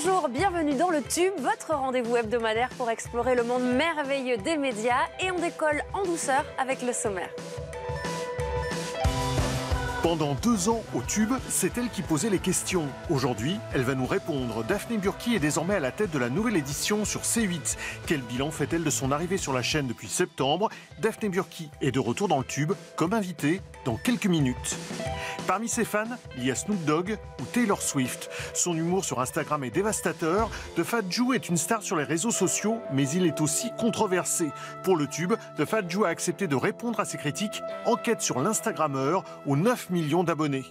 Bonjour, bienvenue dans le Tube, votre rendez-vous hebdomadaire pour explorer le monde merveilleux des médias. Et on décolle en douceur avec le sommaire. Pendant 2 ans au Tube, c'est elle qui posait les questions. Aujourd'hui, elle va nous répondre. Daphné Burki est désormais à la tête de la nouvelle édition sur C8. Quel bilan fait-elle de son arrivée sur la chaîne depuis septembre? Daphné Burki est de retour dans le Tube comme invitée dans quelques minutes. Parmi ses fans, il y a Snoop Dogg ou Taylor Swift. Son humour sur Instagram est dévastateur. The Fat Jew est une star sur les réseaux sociaux, mais il est aussi controversé. Pour le Tube, The Fat Jew a accepté de répondre à ses critiques. Enquête sur l'Instagrammeur aux 9 millions d'abonnés.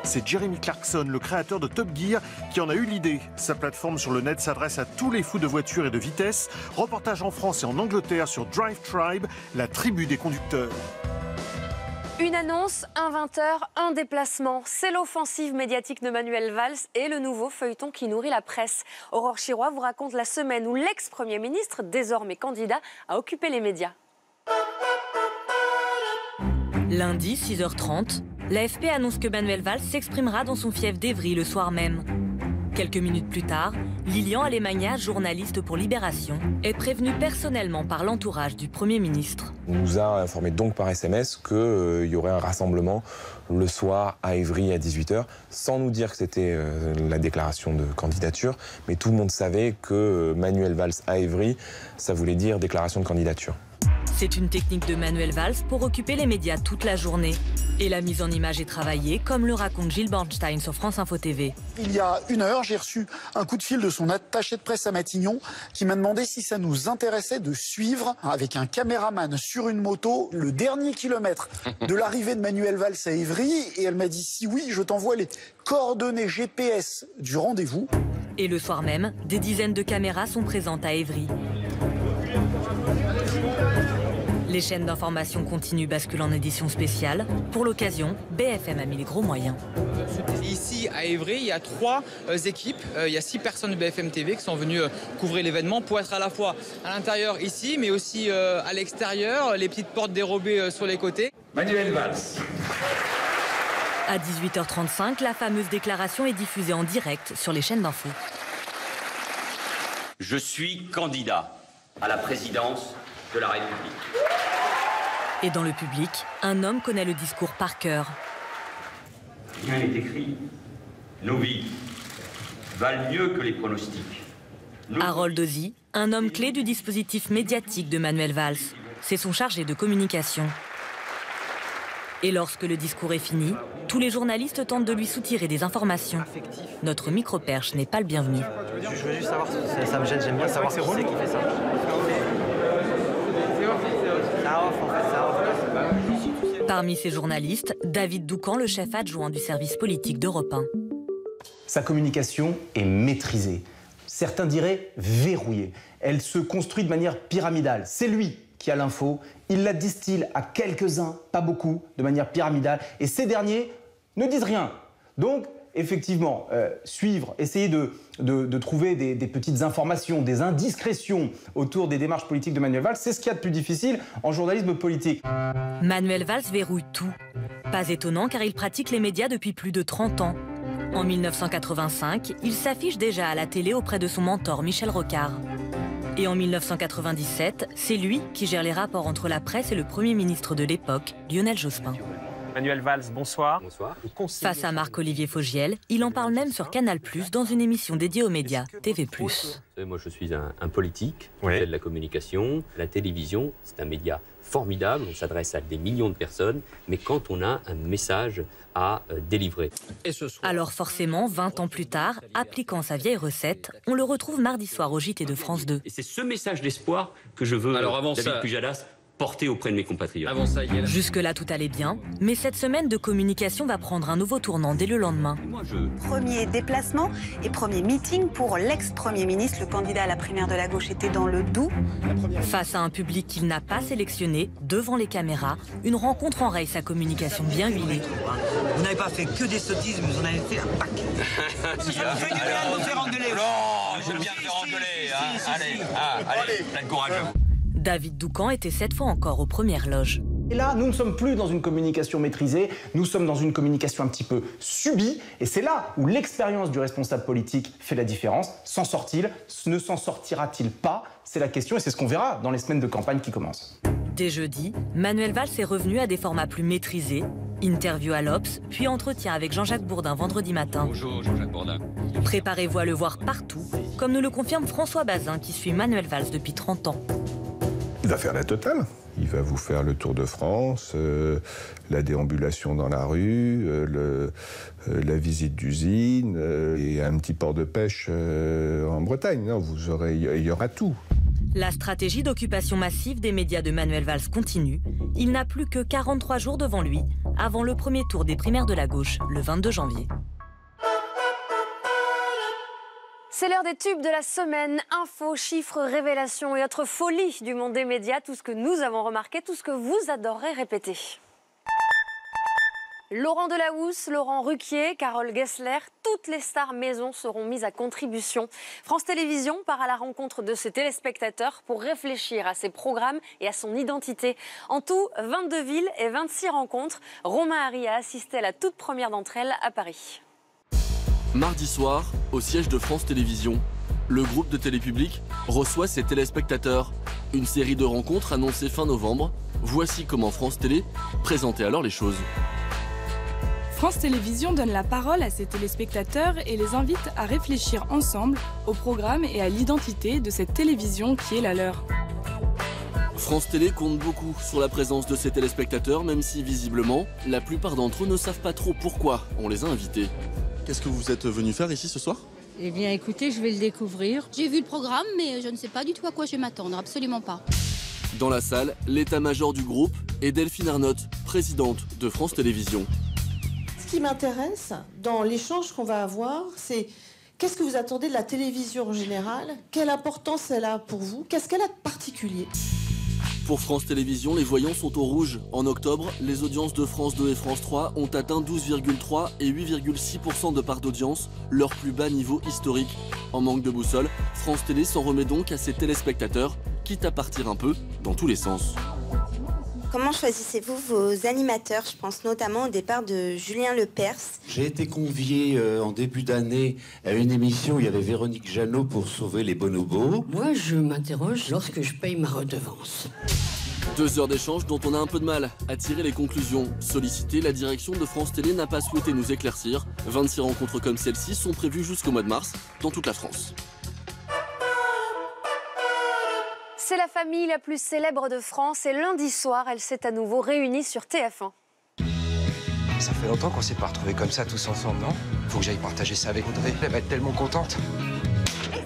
C'est Jeremy Clarkson, le créateur de Top Gear, qui en a eu l'idée. Sa plateforme sur le net s'adresse à tous les fous de voitures et de vitesse. Reportage en France et en Angleterre sur Drive Tribe, la tribu des conducteurs. Une annonce, un 20h, un déplacement. C'est l'offensive médiatique de Manuel Valls et le nouveau feuilleton qui nourrit la presse. Aurore Chiroy vous raconte la semaine où l'ex-premier ministre, désormais candidat, a occupé les médias. Lundi, 6h30, l'AFP annonce que Manuel Valls s'exprimera dans son fief d'Évry le soir même. Quelques minutes plus tard, Lilian Alemagna, journaliste pour Libération, est prévenue personnellement par l'entourage du Premier ministre. On nous a informé donc par SMS qu'il y aurait un rassemblement le soir à Évry à 18h, sans nous dire que c'était la déclaration de candidature, mais tout le monde savait que Manuel Valls à Évry, ça voulait dire déclaration de candidature. C'est une technique de Manuel Valls pour occuper les médias toute la journée. Et la mise en image est travaillée, comme le raconte Gilles Bornstein sur France Info TV. Il y a 1 heure, j'ai reçu un coup de fil de son attaché de presse à Matignon qui m'a demandé si ça nous intéressait de suivre avec un caméraman sur une moto le dernier kilomètre de l'arrivée de Manuel Valls à Évry. Et elle m'a dit si oui, je t'envoie les coordonnées GPS du rendez-vous. Et le soir même, des dizaines de caméras sont présentes à Évry. Les chaînes d'information continuent basculent en édition spéciale. Pour l'occasion, BFM a mis les gros moyens. Ici, à Évry, il y a 3 équipes. Il y a 6 personnes de BFM TV qui sont venues couvrir l'événement pour être à la fois à l'intérieur ici, mais aussi à l'extérieur, les petites portes dérobées sur les côtés. Manuel Valls. À 18h35, la fameuse déclaration est diffusée en direct sur les chaînes d'info. Je suis candidat à la présidence de la République. Et dans le public, un homme connaît le discours par cœur. Rien n'est écrit. Nos vies valent mieux que les pronostics. Harold Ozzi, un homme clé du dispositif médiatique de Manuel Valls. C'est son chargé de communication. Et lorsque le discours est fini, tous les journalistes tentent de lui soutirer des informations. Notre micro-perche n'est pas le bienvenu. Je veux juste savoir, ça me gêne, j'aime bien savoir qui c'est qui fait ça. Parmi ces journalistes, David Doucan, le chef adjoint du service politique d'Europe 1. Sa communication est maîtrisée. Certains diraient verrouillée. Elle se construit de manière pyramidale. C'est lui qui a l'info. Il la distille à quelques-uns, pas beaucoup, de manière pyramidale. Et ces derniers ne disent rien. Donc, effectivement, suivre, essayer de trouver des petites informations, des indiscrétions autour des démarches politiques de Manuel Valls, c'est ce qu'il y a de plus difficile en journalisme politique. Manuel Valls verrouille tout. Pas étonnant car il pratique les médias depuis plus de 30 ans. En 1985, il s'affiche déjà à la télé auprès de son mentor Michel Rocard. Et en 1997, c'est lui qui gère les rapports entre la presse et le Premier ministre de l'époque, Lionel Jospin. Manuel Valls, bonsoir. Bonsoir. Face à Marc-Olivier Fogiel, il en parle même sur Canal+, dans une émission dédiée aux médias, TV+. Moi, je suis un politique, je fais de la communication. La télévision, c'est un média formidable, on s'adresse à des millions de personnes, mais quand on a un message à délivrer. Alors forcément, 20 ans plus tard, appliquant sa vieille recette, on le retrouve mardi soir au JT de France 2. Et c'est ce message d'espoir que je veux, David Pujadas, porter auprès de mes compatriotes. Jusque-là, tout allait bien, mais cette semaine de communication va prendre un nouveau tournant dès le lendemain. Premier déplacement et premier meeting pour l'ex-premier ministre. Le candidat à la primaire de la gauche était dans le Doubs. Face à un public qu'il n'a pas sélectionné, devant les caméras, une rencontre enraye sa communication bien huilée. Vous n'avez pas fait que des sottises, mais vous en avez fait un pack. Ça vous fait du bien de me faire engueuler. Non, je veux bien me faire engueuler. Allez, plein de courage à vous. David Doucan était cette fois encore aux premières loges. Et là, nous ne sommes plus dans une communication maîtrisée, nous sommes dans une communication un petit peu subie, et c'est là où l'expérience du responsable politique fait la différence. S'en sort-il? Ne s'en sortira-t-il pas? C'est la question, et c'est ce qu'on verra dans les semaines de campagne qui commencent. Dès jeudi, Manuel Valls est revenu à des formats plus maîtrisés. Interview à l'Obs, puis entretien avec Jean-Jacques Bourdin vendredi matin. Bonjour Jean-Jacques Bourdin. Préparez-vous à le voir partout, comme nous le confirme François Bazin qui suit Manuel Valls depuis 30 ans. Il va faire la totale. Il va vous faire le Tour de France, la déambulation dans la rue, la visite d'usine et un petit port de pêche en Bretagne. Non, il y aura tout. La stratégie d'occupation massive des médias de Manuel Valls continue. Il n'a plus que 43 jours devant lui, avant le premier tour des primaires de la gauche, le 22 janvier. C'est l'heure des tubes de la semaine. Infos, chiffres, révélations et autres folies du monde des médias. Tout ce que nous avons remarqué, tout ce que vous adorerez répéter. Laurent Delahousse, Laurent Ruquier, Carole Gessler, toutes les stars maison seront mises à contribution. France Télévisions part à la rencontre de ses téléspectateurs pour réfléchir à ses programmes et à son identité. En tout, 22 villes et 26 rencontres. Romain Hari a assisté à la toute première d'entre elles à Paris. Mardi soir, au siège de France Télévisions, le groupe de Télépublic reçoit ses téléspectateurs. Une série de rencontres annoncée fin novembre. Voici comment France Télé présentait alors les choses. France Télévisions donne la parole à ses téléspectateurs et les invite à réfléchir ensemble au programme et à l'identité de cette télévision qui est la leur. France Télé compte beaucoup sur la présence de ses téléspectateurs, même si visiblement, la plupart d'entre eux ne savent pas trop pourquoi on les a invités. Qu'est-ce que vous êtes venu faire ici ce soir ? Eh bien écoutez, je vais le découvrir. J'ai vu le programme, mais je ne sais pas du tout à quoi je vais m'attendre, absolument pas. Dans la salle, l'état-major du groupe est Delphine Arnotte, présidente de France Télévisions. Ce qui m'intéresse dans l'échange qu'on va avoir, c'est qu'est-ce que vous attendez de la télévision en général? Quelle importance elle a pour vous? Qu'est-ce qu'elle a de particulier? Pour France Télévisions, les voyants sont au rouge. En octobre, les audiences de France 2 et France 3 ont atteint 12,3 et 8,6% de part d'audience, leur plus bas niveau historique. En manque de boussole, France Télé s'en remet donc à ses téléspectateurs, quitte à partir un peu dans tous les sens. Comment choisissez-vous vos animateurs? Je pense notamment au départ de Julien Lepers. J'ai été convié en début d'année à une émission où il y avait Véronique Jeannot pour sauver les bonobos. Moi, je m'interroge lorsque je paye ma redevance. 2 heures d'échange dont on a un peu de mal à tirer les conclusions. Sollicité, la direction de France Télé n'a pas souhaité nous éclaircir. 26 rencontres comme celle-ci sont prévues jusqu'au mois de mars dans toute la France. C'est la famille la plus célèbre de France et lundi soir, elle s'est à nouveau réunie sur TF1. Ça fait longtemps qu'on s'est pas retrouvés comme ça tous ensemble, non? Faut que j'aille partager ça avec Audrey, elle va être tellement contente.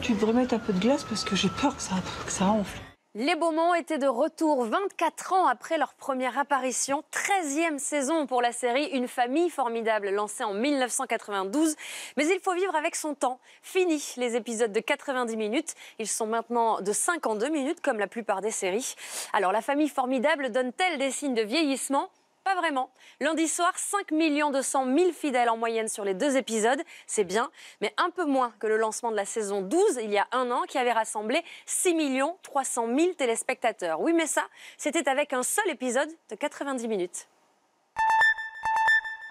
Tu devrais mettre un peu de glace parce que j'ai peur que ça enfle. Les Beaumont étaient de retour 24 ans après leur première apparition. 13e saison pour la série Une famille formidable, lancée en 1992. Mais il faut vivre avec son temps. Fini les épisodes de 90 minutes. Ils sont maintenant de 52 minutes, comme la plupart des séries. Alors, la famille formidable donne-t-elle des signes de vieillissement ? Pas vraiment. Lundi soir, 5 200 000 fidèles en moyenne sur les 2 épisodes. C'est bien, mais un peu moins que le lancement de la saison 12, il y a un an, qui avait rassemblé 6 300 000 téléspectateurs. Oui, mais ça, c'était avec un seul épisode de 90 minutes.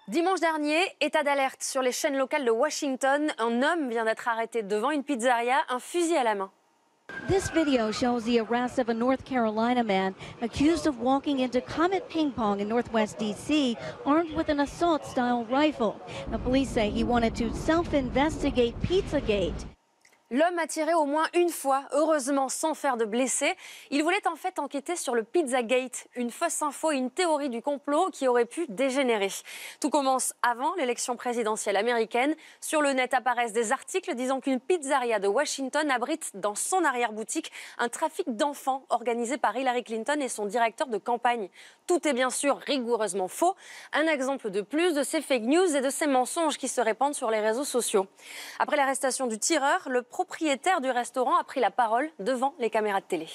Dimanche dernier, état d'alerte sur les chaînes locales de Washington. Un homme vient d'être arrêté devant une pizzeria, un fusil à la main. This video shows the arrest of a North Carolina man accused of walking into Comet Ping Pong in Northwest D.C. armed with an assault-style rifle. The police say he wanted to self-investigate Pizzagate. L'homme a tiré au moins une fois, heureusement sans faire de blessés. Il voulait en fait enquêter sur le Pizzagate, une fausse info et une théorie du complot qui aurait pu dégénérer. Tout commence avant l'élection présidentielle américaine. Sur le net apparaissent des articles disant qu'une pizzeria de Washington abrite dans son arrière-boutique un trafic d'enfants organisé par Hillary Clinton et son directeur de campagne. Tout est bien sûr rigoureusement faux. Un exemple de plus de ces fake news et de ces mensonges qui se répandent sur les réseaux sociaux. Après l'arrestation du tireur, le propriétaire du restaurant a pris la parole devant les caméras de télé.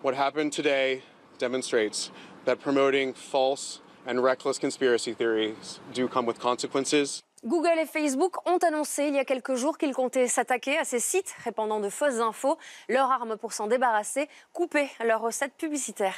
What happened today demonstrates that promoting false and reckless conspiracy theories do come with consequences. Google et Facebook ont annoncé il y a quelques jours qu'ils comptaient s'attaquer à ces sites répandant de fausses infos. Leur arme pour s'en débarrasser, couper leurs recettes publicitaires.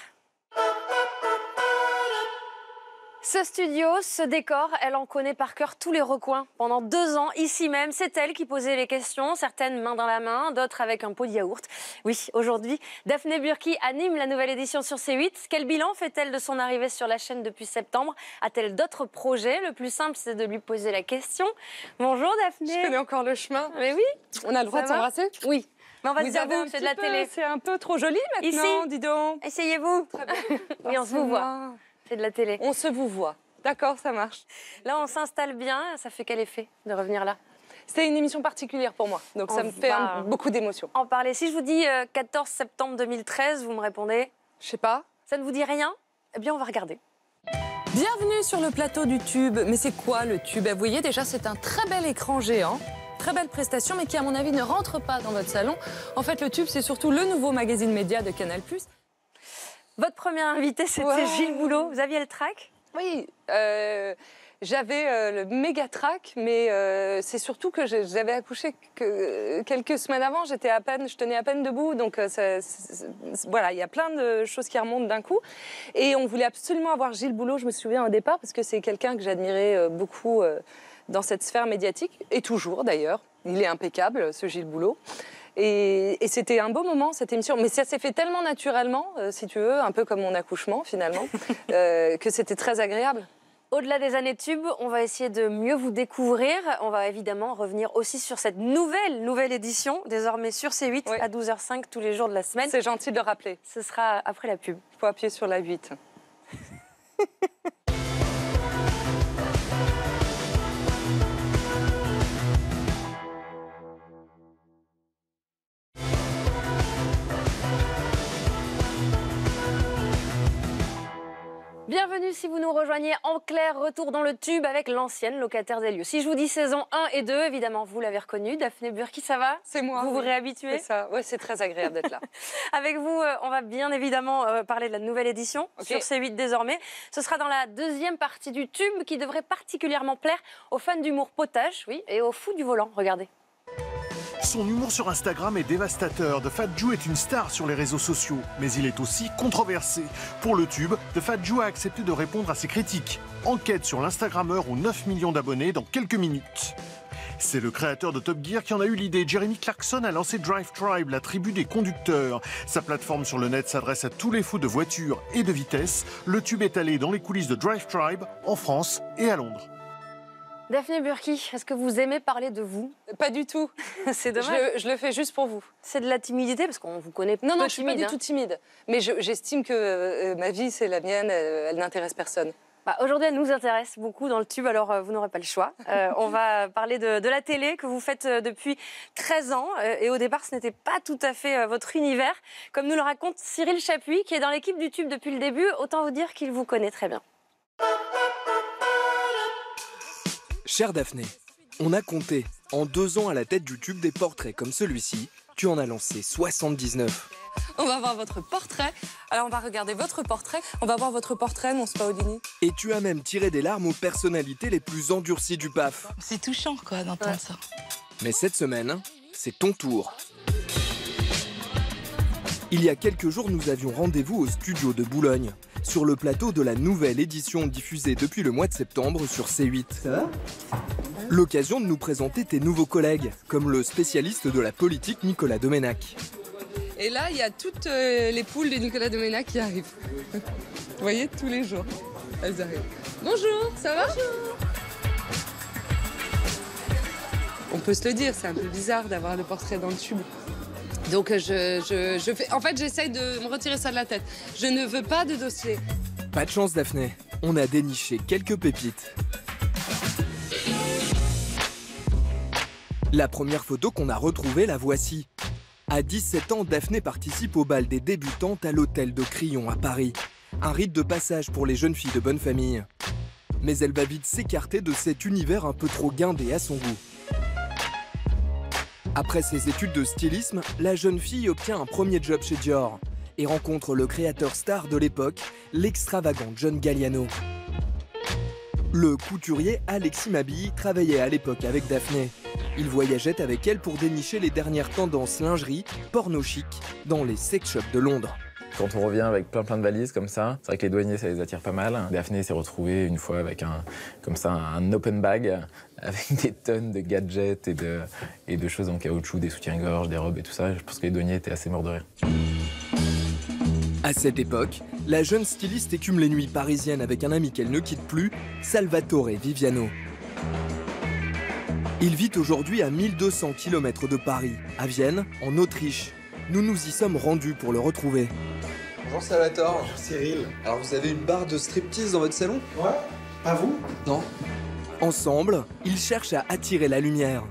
Ce studio, ce décor, elle en connaît par cœur tous les recoins. Pendant 2 ans, ici même, c'est elle qui posait les questions, certaines main dans la main, d'autres avec un pot de yaourt. Oui, aujourd'hui, Daphné Burki anime la nouvelle édition sur C8. Quel bilan fait-elle de son arrivée sur la chaîne depuis septembre? A-t-elle d'autres projets? Le plus simple, c'est de lui poser la question. Bonjour Daphné. Je connais encore le chemin. Mais oui. On a le droit de s'embrasser? Oui. Mais on va se dire, c'est de la télé. C'est un peu trop joli maintenant, ici, dis donc. Essayez-vous. Très bien. Oui, on se vous voit. C'est de la télé. On se vous voit. D'accord, ça marche. Là, on s'installe bien. Ça fait quel effet de revenir là? C'était une émission particulière pour moi, donc ça me fait beaucoup d'émotions. En parler. Si je vous dis 14 septembre 2013, vous me répondez? Je sais pas. Ça ne vous dit rien? Eh bien, on va regarder. Bienvenue sur le plateau du Tube. Mais c'est quoi le Tube? Vous voyez, déjà, c'est un très bel écran géant. Très belle prestation, mais qui, à mon avis, ne rentre pas dans votre salon. En fait, le Tube, c'est surtout le nouveau magazine média de Canal+. Votre première invitée, c'était Gilles Boulot. Vous aviez le track? Oui, j'avais le méga track, mais c'est surtout que j'avais accouché quelques semaines avant. Je tenais à peine debout, donc voilà, il y a plein de choses qui remontent d'un coup. Et on voulait absolument avoir Gilles Boulot, je me souviens au départ, parce que c'est quelqu'un que j'admirais beaucoup dans cette sphère médiatique, et toujours d'ailleurs. Il est impeccable, ce Gilles Boulot. Et c'était un beau moment, cette émission. Mais ça s'est fait tellement naturellement, si tu veux, un peu comme mon accouchement, finalement, que c'était très agréable. Au-delà des années Tube, on va essayer de mieux vous découvrir. On va évidemment revenir aussi sur cette nouvelle édition, désormais sur C8, à 12h05, tous les jours de la semaine. C'est gentil de le rappeler. Ce sera après la pub. Il faut appuyer sur la 8. Bienvenue si vous nous rejoignez en clair, retour dans le Tube avec l'ancienne locataire des lieux. Si je vous dis saison 1 et 2, évidemment, vous l'avez reconnue, Daphné Burki, ça va? C'est moi. Vous vous réhabituez? C'est ça, ouais, c'est très agréable d'être là. Avec vous, on va bien évidemment parler de la nouvelle édition sur C8 désormais. Ce sera dans la deuxième partie du Tube qui devrait particulièrement plaire aux fans d'humour potage, oui, et aux fous du volant, regardez. Son humour sur Instagram est dévastateur. The Fat Jew est une star sur les réseaux sociaux, mais il est aussi controversé. Pour le Tube, The Fat Jew a accepté de répondre à ses critiques. Enquête sur l'Instagrammeur aux 9 millions d'abonnés dans quelques minutes. C'est le créateur de Top Gear qui en a eu l'idée. Jeremy Clarkson a lancé Drive Tribe, la tribu des conducteurs. Sa plateforme sur le net s'adresse à tous les fous de voitures et de vitesse. Le Tube est allé dans les coulisses de Drive Tribe, en France et à Londres. Daphné Burki, est-ce que vous aimez parler de vous? Pas du tout. C'est dommage. Je le fais juste pour vous. C'est de la timidité parce qu'on vous connaît. Non, je suis pas du tout timide. Mais j'estime que ma vie, c'est la mienne, elle n'intéresse personne. Aujourd'hui, elle nous intéresse beaucoup dans le Tube, alors vous n'aurez pas le choix. On va parler de la télé que vous faites depuis 13 ans. Et au départ, ce n'était pas tout à fait votre univers. Comme nous le raconte Cyril Chapuis, qui est dans l'équipe du Tube depuis le début, autant vous dire qu'il vous connaît très bien. Chère Daphné, on a compté. En 2 ans à la tête du Tube des portraits comme celui-ci, tu en as lancé 79. On va voir votre portrait. Alors on va regarder votre portrait. On va voir votre portrait, mon Spaolini. Et tu as même tiré des larmes aux personnalités les plus endurcies du PAF. C'est touchant, quoi, d'entendre ça. Mais cette semaine, c'est ton tour. Il y a quelques jours, nous avions rendez-vous au studio de Boulogne, sur le plateau de la nouvelle édition diffusée depuis le mois de septembre sur C8. Ça va ? L'occasion de nous présenter tes nouveaux collègues, comme le spécialiste de la politique Nicolas Doménac. Et là, il y a toutes les poules de Nicolas Doménac qui arrivent. Vous voyez, tous les jours, elles arrivent. Bonjour, ça va ? Bonjour. On peut se le dire, c'est un peu bizarre d'avoir le portrait dans le Tube. Donc je fais... En fait, j'essaye de me retirer ça de la tête. Je ne veux pas de dossier. Pas de chance, Daphné. On a déniché quelques pépites. La première photo qu'on a retrouvée, la voici. À 17 ans, Daphné participe au bal des débutantes à l'hôtel de Crillon à Paris. Un rite de passage pour les jeunes filles de bonne famille. Mais elle va vite s'écarter de cet univers un peu trop guindé à son goût. Après ses études de stylisme, la jeune fille obtient un premier job chez Dior et rencontre le créateur star de l'époque, l'extravagant John Galliano. Le couturier Alexis Mabille travaillait à l'époque avec Daphné. Il voyageait avec elle pour dénicher les dernières tendances lingerie, porno chic, dans les sex shops de Londres. Quand on revient avec plein de valises comme ça, c'est vrai que les douaniers, ça les attire pas mal. Daphné s'est retrouvée une fois avec un open bag avec des tonnes de gadgets et de choses en caoutchouc, des soutiens-gorge, des robes et tout ça. Je pense que les douaniers étaient assez morts de rire. À cette époque, la jeune styliste écume les nuits parisiennes avec un ami qu'elle ne quitte plus, Salvatore Viviano. Il vit aujourd'hui à 1200 km de Paris, à Vienne, en Autriche. Nous nous y sommes rendus pour le retrouver. Bonjour Salvatore. Bonjour Cyril. Alors vous avez une barre de striptease dans votre salon? Ouais. Pas vous? Non. Ensemble, ils cherchent à attirer la lumière.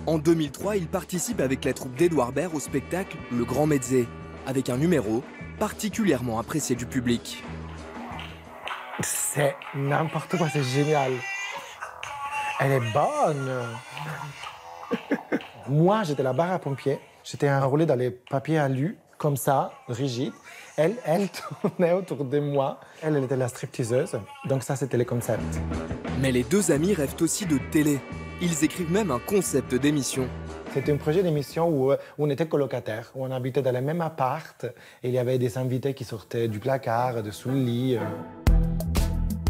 En 2003, ils participent avec la troupe d'Edouard Baird au spectacle Le Grand Mezzé, avec un numéro particulièrement apprécié du public. C'est n'importe quoi, c'est génial. Elle est bonne. Moi, j'étais la barre à pompiers. J'étais enroulé dans les papiers alu, comme ça, rigide. Elle tournait autour de moi. Elle était la stripteaseuse. Donc ça, c'était le concept. Mais les deux amis rêvent aussi de télé. Ils écrivent même un concept d'émission. C'était un projet d'émission où on était colocataires, où on habitait dans le même appart. Et il y avait des invités qui sortaient du placard, de sous le lit.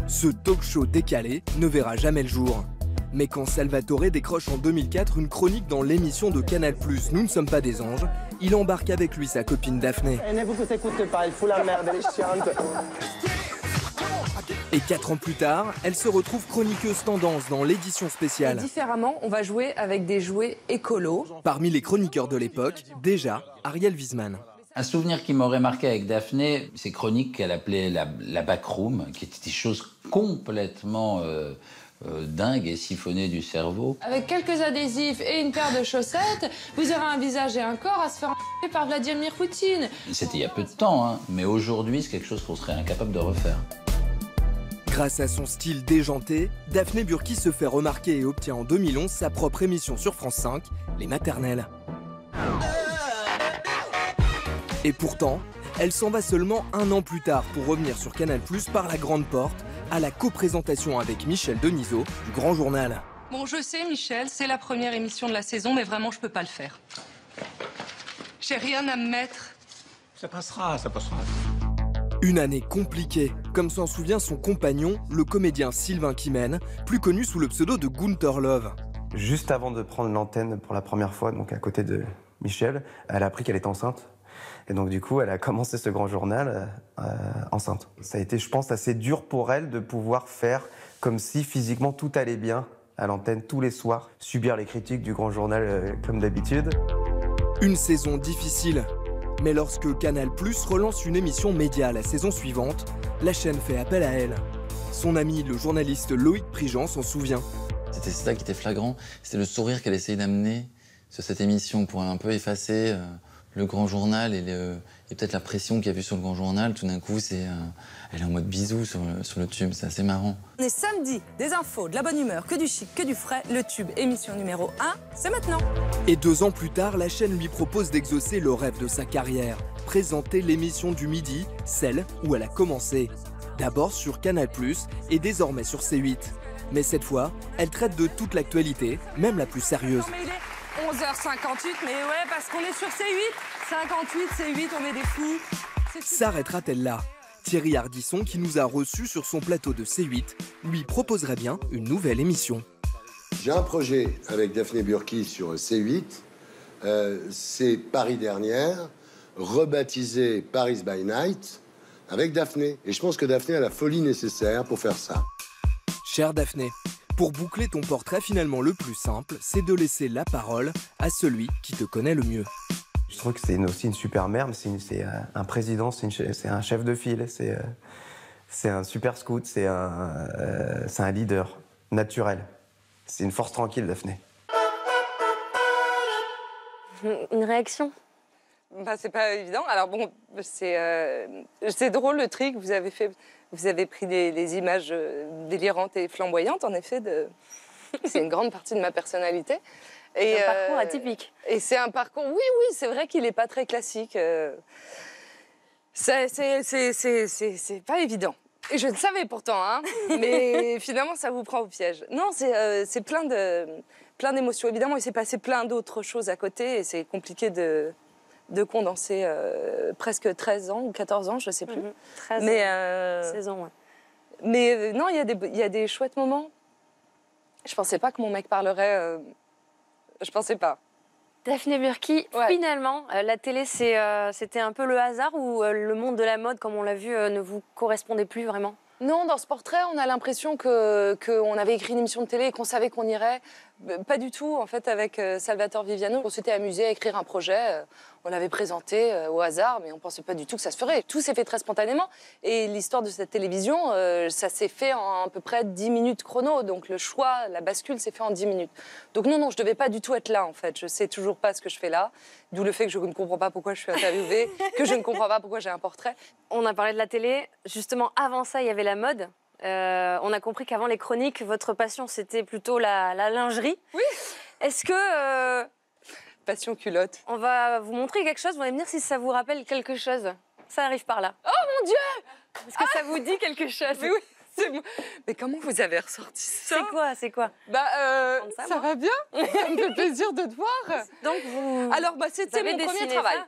Ce talk show décalé ne verra jamais le jour. Mais quand Salvatore décroche en 2004 une chronique dans l'émission de Canal+, Nous ne sommes pas des anges, il embarque avec lui sa copine Daphné. Elle ne vous écoute pas, elle fout la merde, elle est chiante. Et 4 ans plus tard, elle se retrouve chroniqueuse tendance dans l'édition spéciale. Et différemment, on va jouer avec des jouets écolos. Parmi les chroniqueurs de l'époque, déjà Ariel Wiesman. Un souvenir qui m'aurait marqué avec Daphné, ces chroniques qu'elle appelait la backroom, qui étaient des choses complètement dingues et siphonnées du cerveau. Avec quelques adhésifs et une paire de chaussettes, vous aurez un visage et un corps à se faire enlever par Vladimir Poutine. C'était il y a peu de temps, hein, mais aujourd'hui, c'est quelque chose qu'on serait incapable de refaire. Grâce à son style déjanté, Daphné Burki se fait remarquer et obtient en 2011 sa propre émission sur France 5, Les Maternelles. Et pourtant, elle s'en va seulement un an plus tard pour revenir sur Canal+ par la grande porte, à la coprésentation avec Michel Denisot du Grand Journal. Bon, je sais, Michel, c'est la première émission de la saison, mais vraiment, je peux pas le faire. J'ai rien à me mettre. Ça passera, ça passera. Une année compliquée, comme s'en souvient son compagnon, le comédien Sylvain Kimène, plus connu sous le pseudo de Gunther Love. Juste avant de prendre l'antenne pour la première fois, donc à côté de Michel, elle a appris qu'elle était enceinte. Et donc du coup, elle a commencé ce grand journal enceinte. Ça a été, je pense, assez dur pour elle de pouvoir faire comme si physiquement tout allait bien à l'antenne tous les soirs, subir les critiques du grand journal comme d'habitude. Une saison difficile. Mais lorsque Canal+ relance une émission média la saison suivante, la chaîne fait appel à elle. Son ami, le journaliste Loïc Prigent, s'en souvient. C'était ça qui était flagrant, c'était le sourire qu'elle essayait d'amener sur cette émission pour un peu effacer le grand journal et peut-être la pression qu'il y a eu sur le grand journal. Tout d'un coup, elle est en mode bisou sur le tube, c'est assez marrant. On est samedi, des infos, de la bonne humeur, que du chic, que du frais. Le tube, émission numéro 1, c'est maintenant. Et 2 ans plus tard, la chaîne lui propose d'exaucer le rêve de sa carrière, présenter l'émission du midi, celle où elle a commencé. D'abord sur Canal+, et désormais sur C8. Mais cette fois, elle traite de toute l'actualité, même la plus sérieuse. 11h58, mais ouais, parce qu'on est sur C8. 58, C8, on est des fous. S'arrêtera-t-elle là? Thierry Ardisson, qui nous a reçus sur son plateau de C8, lui proposerait bien une nouvelle émission. J'ai un projet avec Daphné Burki sur C8. C'est Paris Dernière, rebaptisé Paris by Night, avec Daphné. Et je pense que Daphné a la folie nécessaire pour faire ça. Chère Daphné, pour boucler ton portrait, finalement le plus simple, c'est de laisser la parole à celui qui te connaît le mieux. Je trouve que c'est aussi une super mère, mais c'est un président, c'est un chef de file, c'est un super scout, c'est un leader naturel. C'est une force tranquille, Daphné. Une réaction? Bah, c'est pas évident. Alors bon, c'est drôle le trick. Vous avez pris des images délirantes et flamboyantes, en effet. C'est une grande partie de ma personnalité. C'est un parcours atypique. Et c'est un parcours, oui, c'est vrai qu'il n'est pas très classique. C'est pas évident. Et je le savais pourtant, hein, mais finalement, ça vous prend au piège. Non, c'est plein d'émotions. Évidemment, il s'est passé plein d'autres choses à côté et c'est compliqué de de condenser presque 13 ans ou 14 ans, je ne sais plus. 13 saisons, ouais. Mais non, il y a des chouettes moments. Je ne pensais pas que mon mec parlerait. Je ne pensais pas. Daphné Burki, finalement, la télé, c'était un peu le hasard ou le monde de la mode, comme on l'a vu, ne vous correspondait plus vraiment? Non, dans ce portrait, on a l'impression qu'on avait écrit une émission de télé et qu'on savait qu'on irait. Pas du tout, en fait, avec Salvatore Viviano. On s'était amusé à écrire un projet. On l'avait présenté au hasard, mais on ne pensait pas du tout que ça se ferait. Tout s'est fait très spontanément. Et l'histoire de cette télévision, ça s'est fait en à peu près 10 minutes chrono. Donc le choix, la bascule s'est fait en 10 minutes. Donc non, je ne devais pas du tout être là, en fait. Je ne sais toujours pas ce que je fais là. D'où le fait que je ne comprends pas pourquoi je suis interviewée, que je ne comprends pas pourquoi j'ai un portrait. On a parlé de la télé. Justement, avant ça, il y avait la mode. On a compris qu'avant les chroniques, votre passion, c'était plutôt la lingerie. Oui. Est-ce que... Passion culotte. On va vous montrer quelque chose, vous allez me dire si ça vous rappelle quelque chose. Ça arrive par là. Oh mon Dieu! Est-ce que ça vous dit quelque chose? Mais oui, c'est moi. Mais comment vous avez ressorti ça? C'est quoi? Ça va bien. Ça me fait plaisir de te voir. Donc vous... Alors, c'était mon premier travail.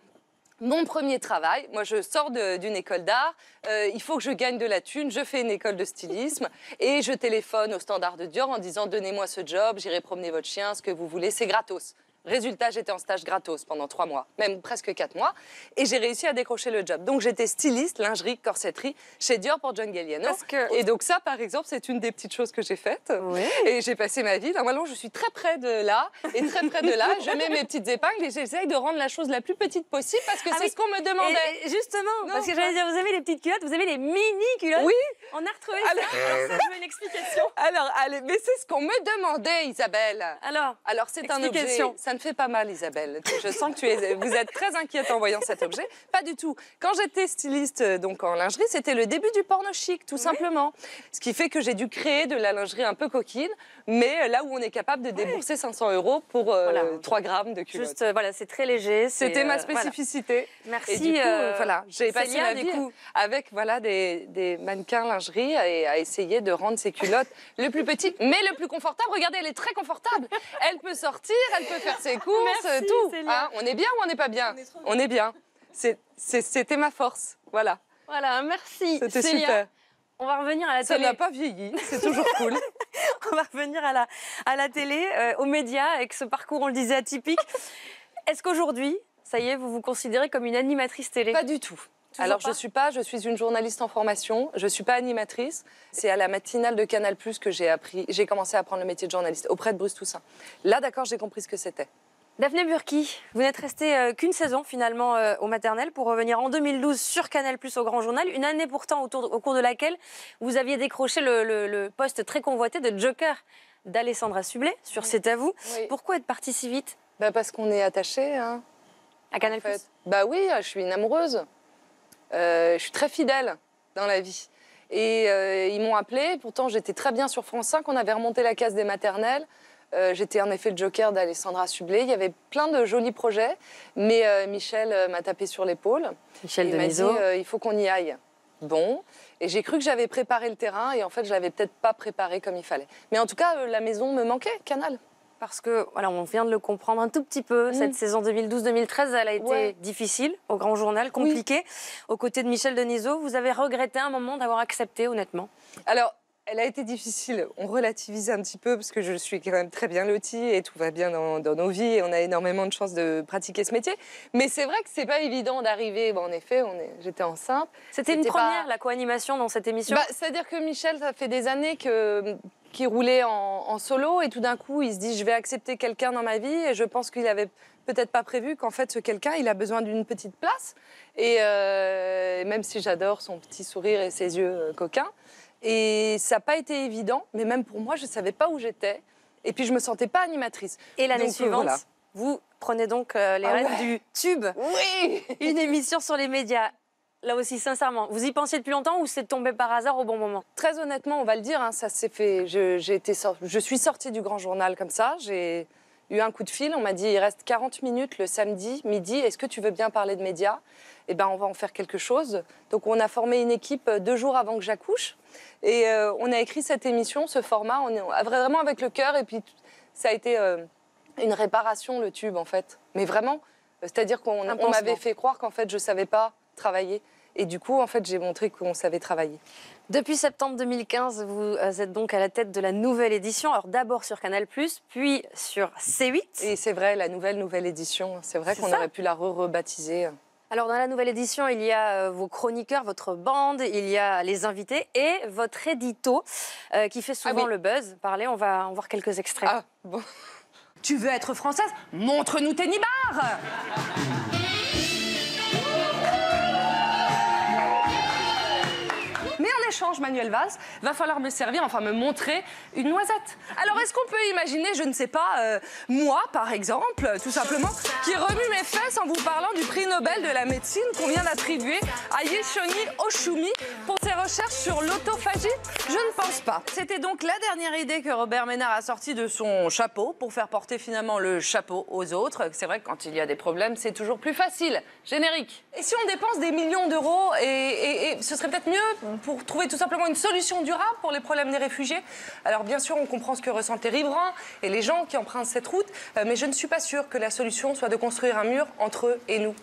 Mon premier travail, moi je sors d'une école d'art, il faut que je gagne de la thune, je fais une école de stylisme et je téléphone au standard de Dior en disant donnez-moi ce job, j'irai promener votre chien, ce que vous voulez, c'est gratos. Résultat, j'étais en stage gratos pendant 3 mois, même presque 4 mois, et j'ai réussi à décrocher le job. Donc j'étais styliste, lingerie, corsetterie chez Dior pour John Galliano. Et donc ça, par exemple, c'est une des petites choses que j'ai faites. Oui. Et j'ai passé ma vie. Normalement, je suis très près de là, et très près de là. Je mets mes petites épingles et j'essaye de rendre la chose la plus petite possible parce que c'est ce qu'on me demandait. Et justement, parce que j'allais dire, vous avez les petites culottes, vous avez les mini culottes. Oui. On a retrouvé ça. Alors ça, je veux une explication. Alors, allez, mais c'est ce qu'on me demandait, Isabelle. Alors c'est un objet. Ça ne fait pas mal, Isabelle. Je sens que vous êtes très inquiète en voyant cet objet. Pas du tout. Quand j'étais styliste donc en lingerie, c'était le début du porno chic, tout simplement. Ce qui fait que j'ai dû créer de la lingerie un peu coquine, mais là où on est capable de débourser 500 € pour 3 grammes de culotte. Juste, c'est très léger. C'était ma spécificité. Voilà. Merci. Et du coup, j'ai passé ma vie avec des mannequins lingerie et à essayer de rendre ces culottes le plus petit, mais le plus confortable. Regardez, elle est très confortable. Elle peut sortir, elle peut faire ses courses, tout. Hein, on est bien ou on n'est pas bien? On est bien. C'était ma force. Voilà. Voilà, merci. C'était Célia. super. On va revenir à la télé. Ça n'a pas vieilli, c'est toujours cool. On va revenir à la télé, aux médias, avec ce parcours, on le disait, atypique. Est-ce qu'aujourd'hui, ça y est, vous vous considérez comme une animatrice télé? Pas du tout. Alors, je suis une journaliste en formation, je ne suis pas animatrice. C'est à la matinale de Canal+ que j'ai commencé à apprendre le métier de journaliste, auprès de Bruce Toussaint. Là, d'accord, j'ai compris ce que c'était. Daphné Burki, vous n'êtes restée qu'une saison finalement au maternel pour revenir en 2012 sur Canal+ au Grand Journal. Une année pourtant au cours de laquelle vous aviez décroché le poste très convoité de Joker d'Alessandra Sublet sur C'est à vous. Oui. Pourquoi être partie si vite? Parce qu'on est attaché. Hein. À Canal+. En fait. Oui, je suis une amoureuse. Je suis très fidèle dans la vie. Et ils m'ont appelée. Pourtant, j'étais très bien sur France 5. On avait remonté la case des maternelles. J'étais en effet le Joker d'Alessandra Sublet. Il y avait plein de jolis projets. Mais Michel m'a tapé sur l'épaule. Michel Denisot. Il m'a dit il faut qu'on y aille. Bon. Et j'ai cru que j'avais préparé le terrain. Et en fait, je ne l'avais peut-être pas préparé comme il fallait. Mais en tout cas, la maison me manquait, Canal. Parce que, on vient de le comprendre un tout petit peu, cette saison 2012-2013, elle a été difficile, au Grand Journal, compliquée. Aux côtés de Michel Denisot, vous avez regretté un moment d'avoir accepté, honnêtement? Alors, elle a été difficile. On relativise un petit peu, parce que je suis quand même très bien lotie et tout va bien dans nos vies et on a énormément de chance de pratiquer ce métier. Mais c'est vrai que c'est pas évident d'arriver. En effet, j'étais enceinte. C'était une première, la co-animation dans cette émission? C'est-à-dire que Michel, ça fait des années qu'il roulait en solo et tout d'un coup, il se dit je vais accepter quelqu'un dans ma vie et je pense qu'il avait peut-être pas prévu qu'en fait ce quelqu'un, il a besoin d'une petite place et même si j'adore son petit sourire et ses yeux coquins et ça n'a pas été évident, mais même pour moi, je ne savais pas où j'étais et puis je me sentais pas animatrice. Et l'année suivante, vous prenez donc les rênes du Tube. Oui. Une émission sur les médias. Là aussi, sincèrement, vous y pensiez depuis longtemps ou c'est tombé par hasard au bon moment? Très honnêtement, on va le dire, ça s'est fait. Je suis sortie du Grand Journal comme ça. J'ai eu un coup de fil. On m'a dit il reste 40 minutes le samedi midi. Est-ce que tu veux bien parler de médias? Eh ben, on va en faire quelque chose. Donc, on a formé une équipe 2 jours avant que j'accouche. Et on a écrit cette émission, ce format, vraiment avec le cœur. Et puis, ça a été une réparation, le Tube, en fait. Mais vraiment, C'est-à-dire qu'on m'avait fait croire qu'en fait, je ne savais pas travailler. Et du coup, en fait, j'ai montré qu'on savait travailler. Depuis septembre 2015, vous êtes donc à la tête de la nouvelle édition. Alors d'abord sur Canal+, puis sur C8. Et c'est vrai, la nouvelle édition, c'est vrai qu'on aurait pu la rebaptiser. Alors dans la nouvelle édition, il y a vos chroniqueurs, votre bande, il y a les invités et votre édito qui fait souvent le buzz. Parlez, on va en voir quelques extraits. Ah, bon. Tu veux être française? Montre-nous tes nibards! Mais en échange, Manuel Valls, va falloir me servir, enfin me montrer une noisette. Alors est-ce qu'on peut imaginer, je ne sais pas, moi par exemple, tout simplement, qui remue mes fesses en vous parlant du prix Nobel de la médecine qu'on vient d'attribuer à Yeshoni Oshumi pour ses recherches sur l'autophagie? Je ne pense pas. C'était donc la dernière idée que Robert Ménard a sortie de son chapeau pour faire porter finalement le chapeau aux autres. C'est vrai que quand il y a des problèmes, c'est toujours plus facile. Générique. Et si on dépense des millions d'euros et ce serait peut-être mieux pour trouver tout simplement une solution durable pour les problèmes des réfugiés. Alors bien sûr, on comprend ce que ressentent les riverains et les gens qui empruntent cette route, mais je ne suis pas sûre que la solution soit de construire un mur entre eux et nous.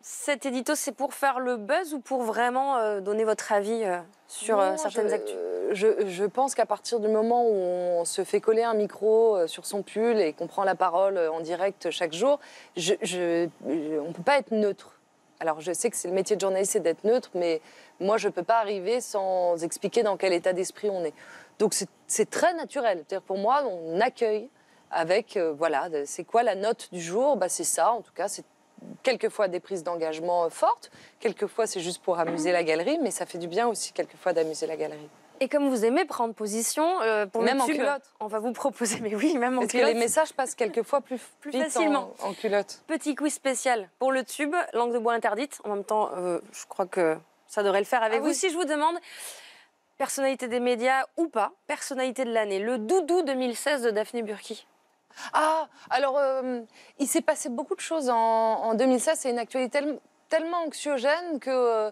Cet édito, c'est pour faire le buzz ou pour vraiment donner votre avis sur certaines actus? Je pense qu'à partir du moment où on se fait coller un micro sur son pull et qu'on prend la parole en direct chaque jour, on ne peut pas être neutre. Alors, je sais que c'est le métier de journaliste, c'est d'être neutre, mais moi, je ne peux pas arriver sans expliquer dans quel état d'esprit on est. Donc, c'est très naturel. C'est-à-dire, pour moi, on accueille avec, voilà, c'est quoi la note du jour? Bah, c'est ça, en tout cas, c'est quelquefois des prises d'engagement fortes, quelquefois c'est juste pour amuser la galerie, mais ça fait du bien aussi, quelquefois, d'amuser la galerie. Et comme vous aimez prendre position, pour même le tube, en culotte. on va vous proposer, mais oui, même en Parce culotte. que les messages passent quelquefois plus vite facilement en culotte. Petit quiz spécial pour le tube, langue de bois interdite. En même temps, je crois que ça devrait le faire avec vous. Oui. Si je vous demande, personnalité des médias ou pas, personnalité de l'année, le doudou 2016 de Daphné Burki. Ah, alors, il s'est passé beaucoup de choses en 2016. C'est une actualité tellement anxiogène que...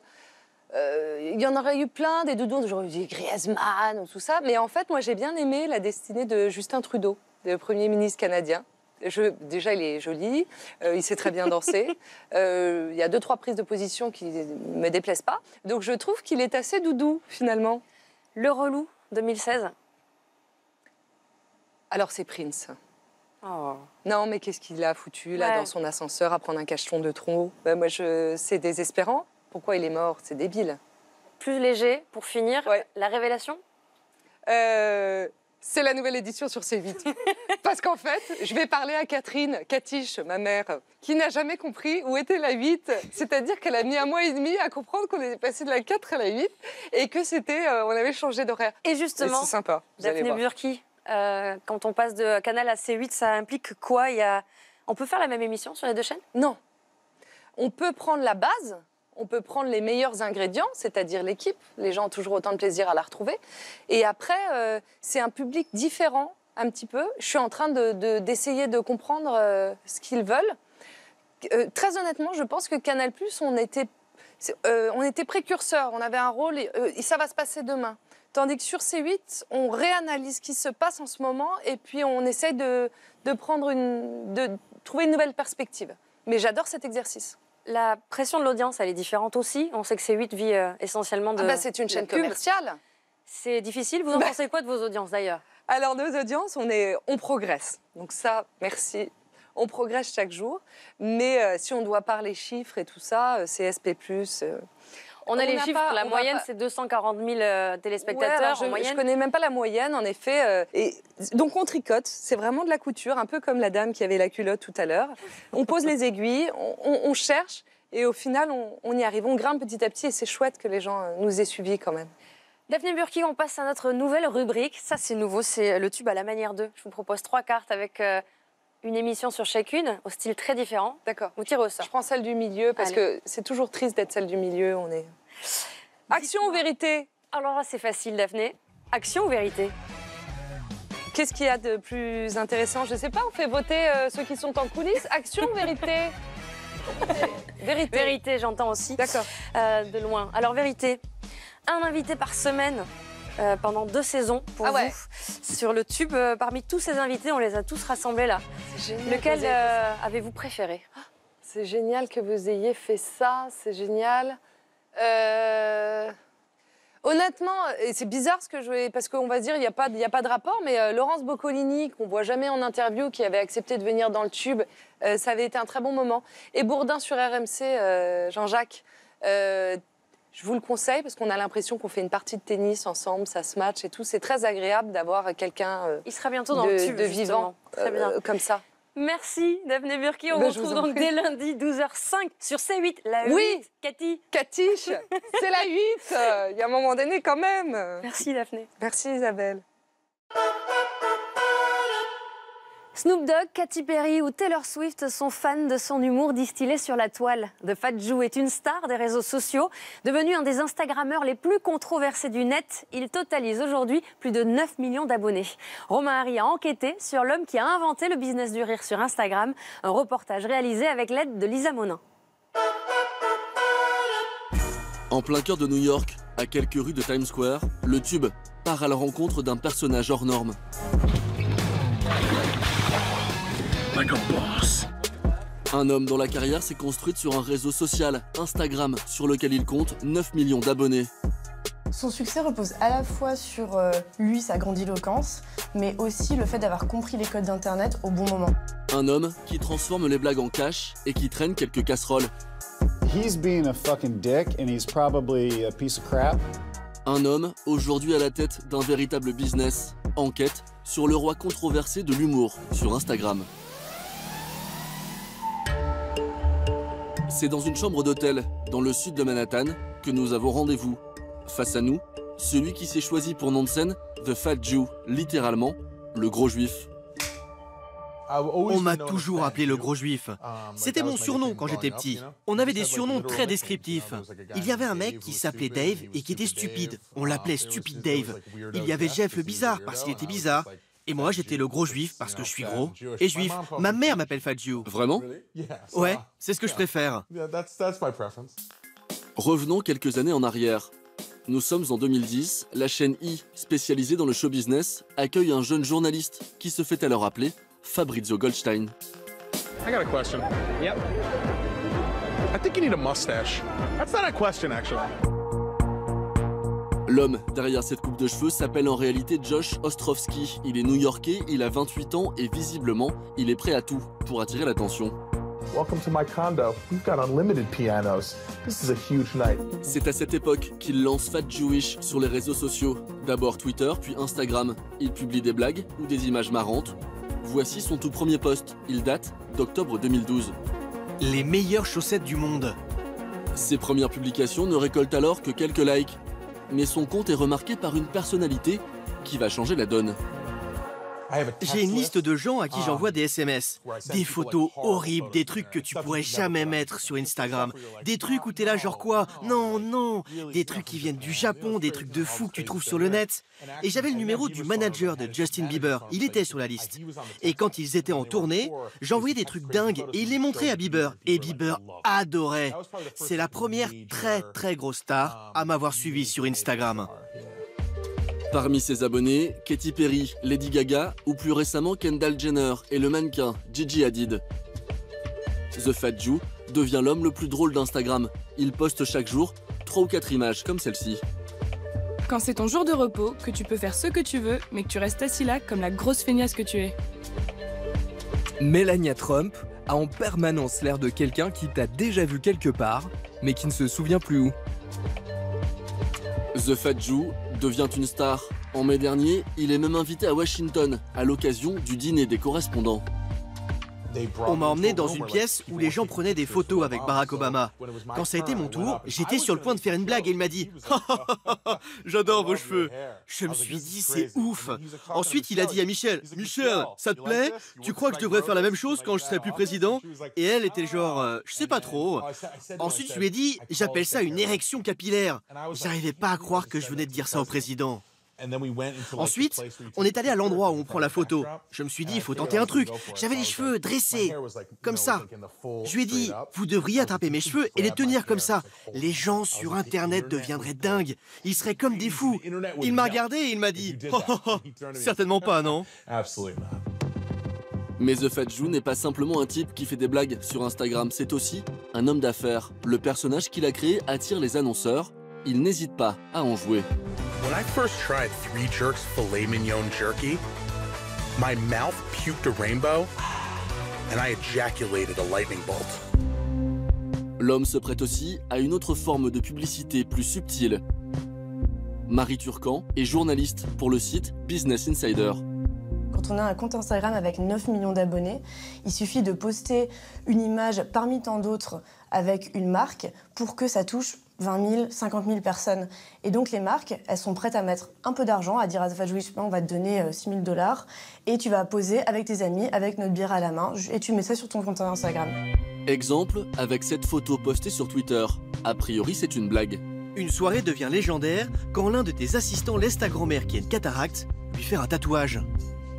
il y en aurait eu plein, des doudous, j'aurais dit Griezmann ou tout ça. Mais en fait, moi, j'ai bien aimé la destinée de Justin Trudeau, le Premier ministre canadien. Déjà, il est joli, il sait très bien danser. Il y a 2-3 prises de position qui ne me déplaisent pas. Donc, je trouve qu'il est assez doudou, finalement. Le relou 2016. Alors, c'est Prince. Oh. Non, mais qu'est-ce qu'il a foutu, là, dans son ascenseur, à prendre un cacheton de trop? Moi, c'est désespérant. Pourquoi il est mort? C'est débile. Plus léger, pour finir, la révélation? C'est la nouvelle édition sur C8. Parce qu'en fait, je vais parler à Catherine Catiche, ma mère, qui n'a jamais compris où était la 8. C'est-à-dire qu'elle a mis 1 mois et demi à comprendre qu'on était passé de la 4 à la 8 et que c'était, on avait changé d'horaire. Et justement, c'est sympa, Daphné Burki, quand on passe de Canal à C8, ça implique quoi? On peut faire la même émission sur les 2 chaînes? Non. On peut prendre la base. On peut prendre les meilleurs ingrédients, c'est-à-dire l'équipe. Les gens ont toujours autant de plaisir à la retrouver. Et après, c'est un public différent, un petit peu. Je suis en train d'essayer de comprendre ce qu'ils veulent. Très honnêtement, je pense que Canal+, on était précurseurs. On avait un rôle et ça va se passer demain. Tandis que sur C8, on réanalyse ce qui se passe en ce moment et puis on essaye de trouver une nouvelle perspective. Mais j'adore cet exercice. La pression de l'audience, elle est différente aussi. On sait que C8 vit essentiellement de... c'est une chaîne commerciale. C'est difficile. Vous en pensez quoi de vos audiences, d'ailleurs? Alors, nos audiences, on progresse. Donc ça, merci. On progresse chaque jour. Mais si on doit parler chiffres et tout ça, CSP+... On a les chiffres, la moyenne, c'est 240 000 téléspectateurs en moyenne. Je ne connais même pas la moyenne, en effet. Et donc, on tricote, c'est vraiment de la couture, un peu comme la dame qui avait la culotte tout à l'heure. On pose les aiguilles, on cherche, et au final, on y arrive. On grimpe petit à petit, et c'est chouette que les gens nous aient suivis quand même. Daphné Burki, on passe à notre nouvelle rubrique. Ça, c'est nouveau, c'est le tube à la manière 2. Je vous propose 3 cartes avec... une émission sur chacune, au style très différent. D'accord. Vous tirez au sort. Je prends celle du milieu, parce que c'est toujours triste d'être celle du milieu. Action ou vérité? Alors là, c'est facile, Daphné. Action ou vérité? Qu'est-ce qu'il y a de plus intéressant? Je ne sais pas, on fait voter ceux qui sont en coulisses. Action ou vérité? Vérité. Vérité, j'entends aussi. D'accord. De loin. Alors, vérité. Un invité par semaine pendant 2 saisons pour vous sur le tube. Parmi tous ces invités, on les a tous rassemblés là. Lequel avez-vous préféré? C'est génial que vous ayez fait ça, c'est génial. Honnêtement, et c'est bizarre ce que je vais, parce qu'on va se dire il n'y a pas de rapport, mais Laurence Boccolini, qu'on voit jamais en interview, qui avait accepté de venir dans le tube, ça avait été un très bon moment. Et Bourdin sur RMC, Jean-Jacques, je vous le conseille parce qu'on a l'impression qu'on fait une partie de tennis ensemble, ça se match et tout. C'est très agréable d'avoir quelqu'un il sera bientôt dans le tube, de vivant très bien. comme ça. Merci Daphné Burki, on vous retrouve donc dès lundi 12h05 sur C8, la 8. Oui, Katiche, c'est la 8, il y a un moment donné quand même. Merci Daphné. Merci Isabelle. Snoop Dogg, Katy Perry ou Taylor Swift sont fans de son humour distillé sur la toile. The Fat Jew est une star des réseaux sociaux, devenu un des Instagrammeurs les plus controversés du net. Il totalise aujourd'hui plus de 9 millions d'abonnés. Romain Harry a enquêté sur l'homme qui a inventé le business du rire sur Instagram. Un reportage réalisé avec l'aide de Lisa Monin. En plein cœur de New York, à quelques rues de Times Square, le tube part à la rencontre d'un personnage hors norme. Like a boss. Un homme dont la carrière s'est construite sur un réseau social, Instagram, sur lequel il compte 9 millions d'abonnés. Son succès repose à la fois sur lui, sa grandiloquence, mais aussi le fait d'avoir compris les codes d'Internet au bon moment. Un homme qui transforme les blagues en cash et qui traîne quelques casseroles. He's being a fucking dick and he's probably a piece of crap. Un homme aujourd'hui à la tête d'un véritable business. Enquête sur le roi controversé de l'humour sur Instagram. C'est dans une chambre d'hôtel, dans le sud de Manhattan, que nous avons rendez-vous. Face à nous, celui qui s'est choisi pour nom de scène The Fat Jew, littéralement, le gros juif. On m'a toujours appelé le gros juif. C'était mon surnom quand j'étais petit. On avait des surnoms très descriptifs. Il y avait un mec qui s'appelait Dave et qui était stupide. On l'appelait Stupid Dave. Il y avait Jeff le bizarre parce qu'il était bizarre. Et moi, j'étais le gros juif parce que je suis gros et juif. Ma mère m'appelle Fat Jew. Vraiment? Ouais, c'est ce que je préfère. Revenons quelques années en arrière. Nous sommes en 2010, la chaîne E, spécialisée dans le show business, accueille un jeune journaliste qui se fait alors appeler Fabrizio Goldstein. I got a question. Yep. I think you need a mustache. That's not a question, actually. L'homme derrière cette coupe de cheveux s'appelle en réalité Josh Ostrowski. Il est new-yorkais, il a 28 ans et visiblement, il est prêt à tout pour attirer l'attention. Welcome to my condo. We've got unlimited pianos. This is a huge night. C'est à cette époque qu'il lance Fat Jewish sur les réseaux sociaux. D'abord Twitter, puis Instagram. Il publie des blagues ou des images marrantes. Voici son tout premier post. Il date d'octobre 2012. Les meilleures chaussettes du monde. Ses premières publications ne récoltent alors que quelques likes. Mais son compte est remarqué par une personnalité qui va changer la donne. J'ai une liste de gens à qui j'envoie des SMS. Des photos horribles, des trucs que tu pourrais jamais mettre sur Instagram. Des trucs où t'es là genre quoi? Non, non. Des trucs qui viennent du Japon, des trucs de fou que tu trouves sur le net. Et j'avais le numéro du manager de Justin Bieber. Il était sur la liste. Et quand ils étaient en tournée, j'envoyais des trucs dingues et il les montrait à Bieber. Et Bieber adorait. C'est la première très très grosse star à m'avoir suivi sur Instagram. Parmi ses abonnés, Katy Perry, Lady Gaga ou plus récemment Kendall Jenner et le mannequin Gigi Hadid. The Fat Jew devient l'homme le plus drôle d'Instagram. Il poste chaque jour 3 ou 4 images comme celle-ci. Quand c'est ton jour de repos, que tu peux faire ce que tu veux, mais que tu restes assis là comme la grosse feignasse que tu es. Melania Trump a en permanence l'air de quelqu'un qui t'a déjà vu quelque part, mais qui ne se souvient plus où. The Fat Jew devient une star. En mai dernier, il est même invité à Washington à l'occasion du dîner des correspondants. On m'a emmené dans une pièce où les gens prenaient des photos avec Barack Obama. Quand ça a été mon tour, j'étais sur le point de faire une blague et il m'a dit « J'adore vos cheveux !» Je me suis dit « C'est ouf !» Ensuite, il a dit à Michel « Michel, ça te plaît? Tu crois que je devrais faire la même chose quand je serai plus président ?» Et elle était genre « Je sais pas trop. » Ensuite, je lui ai dit « J'appelle ça une érection capillaire. » J'arrivais pas à croire que je venais de dire ça au président. Ensuite, on est allé à l'endroit où on prend la photo. Je me suis dit, il faut tenter un truc. J'avais les cheveux dressés, comme ça. Je lui ai dit, vous devriez attraper mes cheveux et les tenir comme ça. Les gens sur Internet deviendraient dingues. Ils seraient comme des fous. Il m'a regardé et il m'a dit, certainement pas, non? Mais The Fat Jew n'est pas simplement un type qui fait des blagues sur Instagram, c'est aussi un homme d'affaires. Le personnage qu'il a créé attire les annonceurs. Il n'hésite pas à en jouer. When I first tried 3 Jerks filet mignon jerky, my mouth puked a rainbow and I ejaculated a lightning bolt. L'homme se prête aussi à une autre forme de publicité plus subtile. Marie Turcan est journaliste pour le site Business Insider. Quand on a un compte Instagram avec 9 millions d'abonnés, il suffit de poster une image parmi tant d'autres avec une marque pour que ça touche 20 000, 50 000 personnes. Et donc les marques, elles sont prêtes à mettre un peu d'argent, à dire à The Fat Jew, on va te donner 6 000 $ et tu vas poser avec tes amis, avec notre bière à la main, et tu mets ça sur ton compte Instagram. Exemple avec cette photo postée sur Twitter. A priori, c'est une blague. Une soirée devient légendaire quand l'un de tes assistants laisse ta grand-mère qui a une cataracte lui faire un tatouage.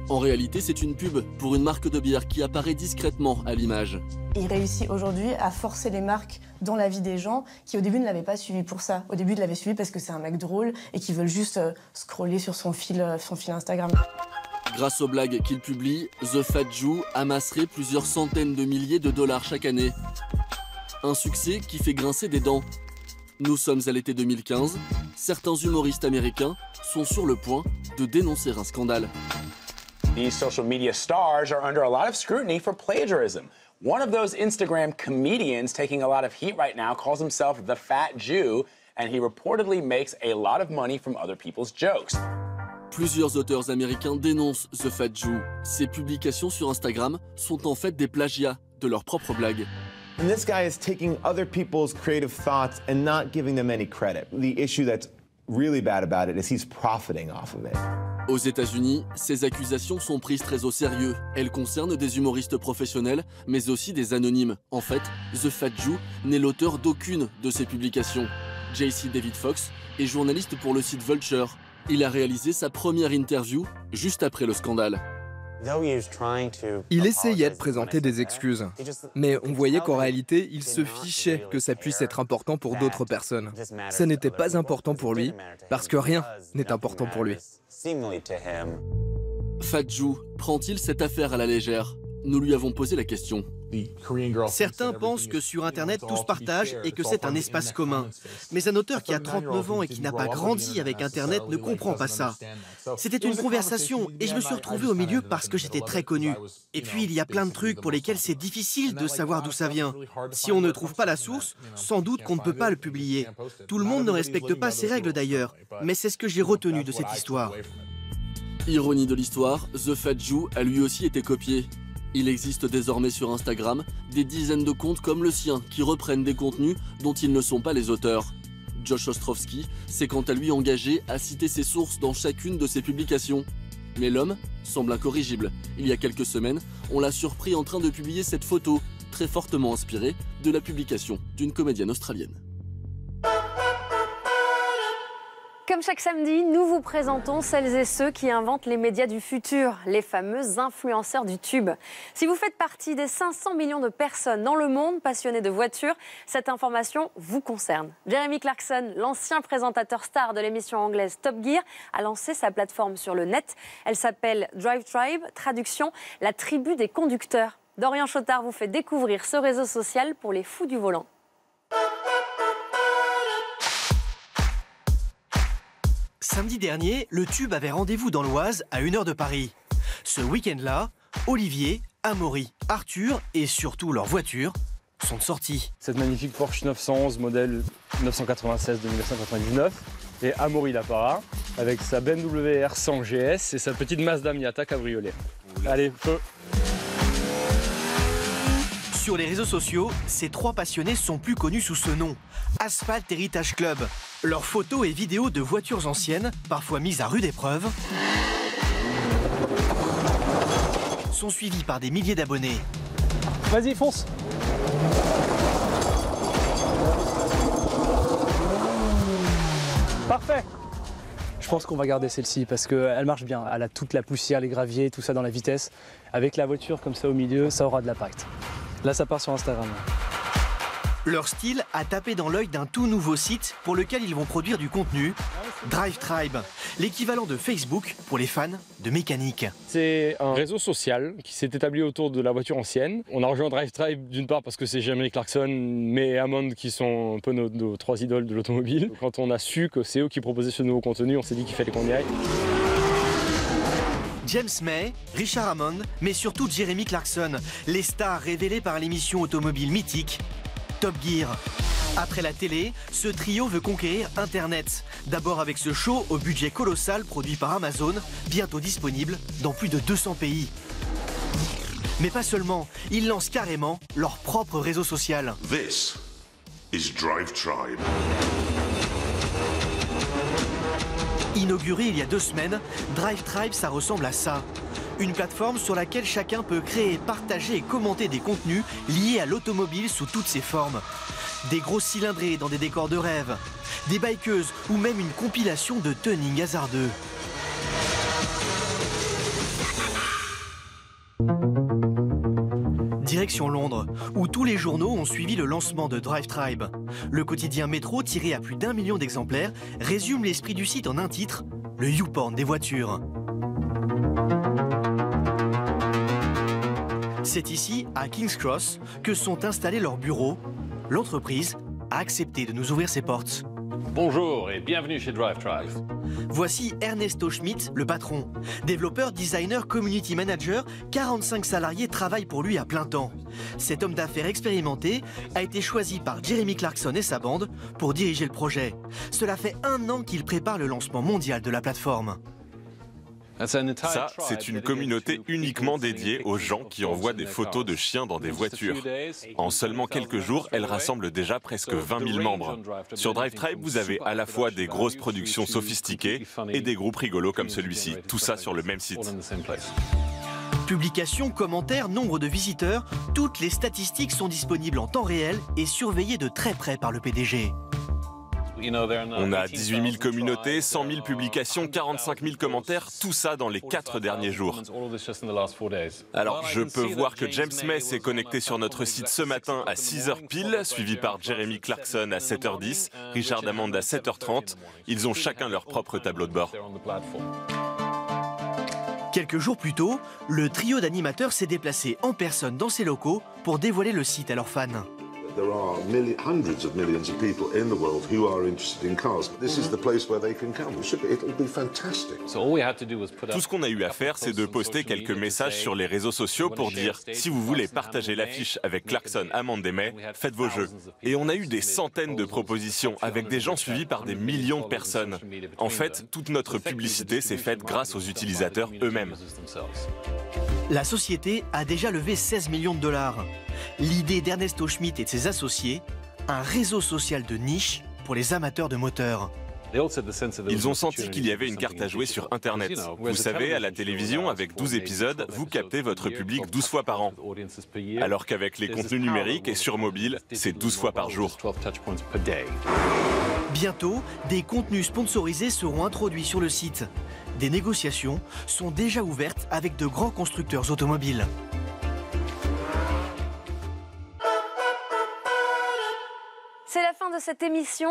En réalité, c'est une pub pour une marque de bière qui apparaît discrètement à l'image. Il réussit aujourd'hui à forcer les marques dans la vie des gens qui au début ne l'avaient pas suivi pour ça. Au début, ils l'avaient suivi parce que c'est un mec drôle et qui veulent juste scroller sur son fil Instagram. Grâce aux blagues qu'il publie, The Fat Jew amasserait plusieurs centaines de milliers de dollars chaque année. Un succès qui fait grincer des dents. Nous sommes à l'été 2015. Certains humoristes américains sont sur le point de dénoncer un scandale. These social media stars are under a lot of scrutiny for plagiarism. One of those Instagram comedians taking a lot of heat right now calls himself The Fat Jew, and he reportedly makes a lot of money from other people's jokes. Plusieurs auteurs américains dénoncent The Fat Jew. Ces publications sur Instagram sont en fait des plagiats de leurs propres blagues. And this guy is taking other people's creative thoughts and not giving them any credit. The issue that's really bad about it is he's profiting off of it. Aux États-Unis, ces accusations sont prises très au sérieux. Elles concernent des humoristes professionnels, mais aussi des anonymes. En fait, The Fat Jew n'est l'auteur d'aucune de ces publications. JC David Fox est journaliste pour le site Vulture. Il a réalisé sa première interview juste après le scandale. Il essayait de présenter des excuses, mais on voyait qu'en réalité, il se fichait que ça puisse être important pour d'autres personnes. Ça n'était pas important pour lui, parce que rien n'est important pour lui. Fat Jew prend-il cette affaire à la légère? Nous lui avons posé la question. Certains pensent que sur Internet, tout se partage et que c'est un espace commun. Mais un auteur qui a 39 ans et qui n'a pas grandi avec Internet ne comprend pas ça. C'était une conversation et je me suis retrouvé au milieu parce que j'étais très connu. Et puis, il y a plein de trucs pour lesquels c'est difficile de savoir d'où ça vient. Si on ne trouve pas la source, sans doute qu'on ne peut pas le publier. Tout le monde ne respecte pas ces règles d'ailleurs, mais c'est ce que j'ai retenu de cette histoire. Ironie de l'histoire, The Fat Jew a lui aussi été copié. Il existe désormais sur Instagram des dizaines de comptes comme le sien qui reprennent des contenus dont ils ne sont pas les auteurs. Josh Ostrowski s'est quant à lui engagé à citer ses sources dans chacune de ses publications. Mais l'homme semble incorrigible. Il y a quelques semaines, on l'a surpris en train de publier cette photo, très fortement inspirée de la publication d'une comédienne australienne. Comme chaque samedi, nous vous présentons celles et ceux qui inventent les médias du futur, les fameux influenceurs du tube. Si vous faites partie des 500 millions de personnes dans le monde passionnées de voitures, cette information vous concerne. Jeremy Clarkson, l'ancien présentateur star de l'émission anglaise Top Gear, a lancé sa plateforme sur le net. Elle s'appelle Drive Tribe, traduction, la tribu des conducteurs. Dorian Chotard vous fait découvrir ce réseau social pour les fous du volant. Samedi dernier, le Tube avait rendez-vous dans l'Oise à 1 heure de Paris. Ce week-end-là, Olivier, Amaury, Arthur et surtout leur voiture sont de sortie. Cette magnifique Porsche 911 modèle 996 de 1999 et Amaury Lapara avec sa BMW R100 GS et sa petite Mazda Miata cabriolet. Allez, feu! Sur les réseaux sociaux, ces trois passionnés sont plus connus sous ce nom, Asphalt Heritage Club. Leurs photos et vidéos de voitures anciennes, parfois mises à rude épreuve, sont suivis par des milliers d'abonnés. Vas-y, fonce! Parfait! Je pense qu'on va garder celle-ci parce qu'elle marche bien. Elle a toute la poussière, les graviers, tout ça dans la vitesse. Avec la voiture comme ça au milieu, ça aura de l'impact. Là, ça part sur Instagram. Leur style a tapé dans l'œil d'un tout nouveau site pour lequel ils vont produire du contenu, Drive Tribe, l'équivalent de Facebook pour les fans de mécanique. C'est un réseau social qui s'est établi autour de la voiture ancienne. On a rejoint Drive Tribe d'une part parce que c'est Jeremy Clarkson, mais Hammond qui sont un peu nos trois idoles de l'automobile. Quand on a su que c'est eux qui proposaient ce nouveau contenu, on s'est dit qu'il fallait qu'on y aille. James May, Richard Hammond, mais surtout Jeremy Clarkson, les stars révélées par l'émission automobile mythique Top Gear. Après la télé, ce trio veut conquérir Internet. D'abord avec ce show au budget colossal produit par Amazon, bientôt disponible dans plus de 200 pays. Mais pas seulement, ils lancent carrément leur propre réseau social. This is Drive Tribe. Inauguré il y a 2 semaines, Drive Tribe, ça ressemble à ça. Une plateforme sur laquelle chacun peut créer, partager et commenter des contenus liés à l'automobile sous toutes ses formes. Des grosses cylindrées dans des décors de rêve, des bikeuses ou même une compilation de tuning hasardeux. Direction Londres, où tous les journaux ont suivi le lancement de Drive Tribe. Le quotidien Métro, tiré à plus d'1 million d'exemplaires, résume l'esprit du site en un titre, le YouPorn des voitures. C'est ici, à King's Cross, que sont installés leurs bureaux. L'entreprise a accepté de nous ouvrir ses portes. Bonjour et bienvenue chez Drive Tribe. Voici Ernesto Schmidt, le patron. Développeur, designer, community manager, 45 salariés travaillent pour lui à plein temps. Cet homme d'affaires expérimenté a été choisi par Jeremy Clarkson et sa bande pour diriger le projet. Cela fait 1 an qu'il prépare le lancement mondial de la plateforme. Ça, c'est une communauté uniquement dédiée aux gens qui envoient des photos de chiens dans des voitures. En seulement quelques jours, elle rassemble déjà presque 20 000 membres. Sur Drive Tribe, vous avez à la fois des grosses productions sophistiquées et des groupes rigolos comme celui-ci. Tout ça sur le même site. Publications, commentaires, nombre de visiteurs, toutes les statistiques sont disponibles en temps réel et surveillées de très près par le PDG. On a 18 000 communautés, 100 000 publications, 45 000 commentaires, tout ça dans les 4 derniers jours. Alors, je peux voir que James May s'est connecté sur notre site ce matin à 6h pile, suivi par Jeremy Clarkson à 7h10, Richard Hammond à 7h30. Ils ont chacun leur propre tableau de bord. Quelques jours plus tôt, le trio d'animateurs s'est déplacé en personne dans ses locaux pour dévoiler le site à leurs fans. There are hundreds of millions of people in the world who are interested in cars. This is the place where they can come. It'll be fantastic. Tout ce qu'on a eu à faire, c'est de poster quelques messages sur les réseaux sociaux pour dire « Si vous voulez partager l'affiche avec Clarkson, Hammond et May, faites vos jeux ». Et on a eu des centaines de propositions avec des gens suivis par des millions de personnes. En fait, toute notre publicité s'est faite grâce aux utilisateurs eux-mêmes. La société a déjà levé 16 millions de dollars. L'idée d'Ernesto Schmidt et de ses associés, un réseau social de niche pour les amateurs de moteurs. Ils ont senti qu'il y avait une carte à jouer sur Internet. Vous savez, à la télévision, avec 12 épisodes, vous captez votre public 12 fois par an. Alors qu'avec les contenus numériques et sur mobile, c'est 12 fois par jour. Bientôt, des contenus sponsorisés seront introduits sur le site. Des négociations sont déjà ouvertes avec de grands constructeurs automobiles. C'est la fin de cette émission.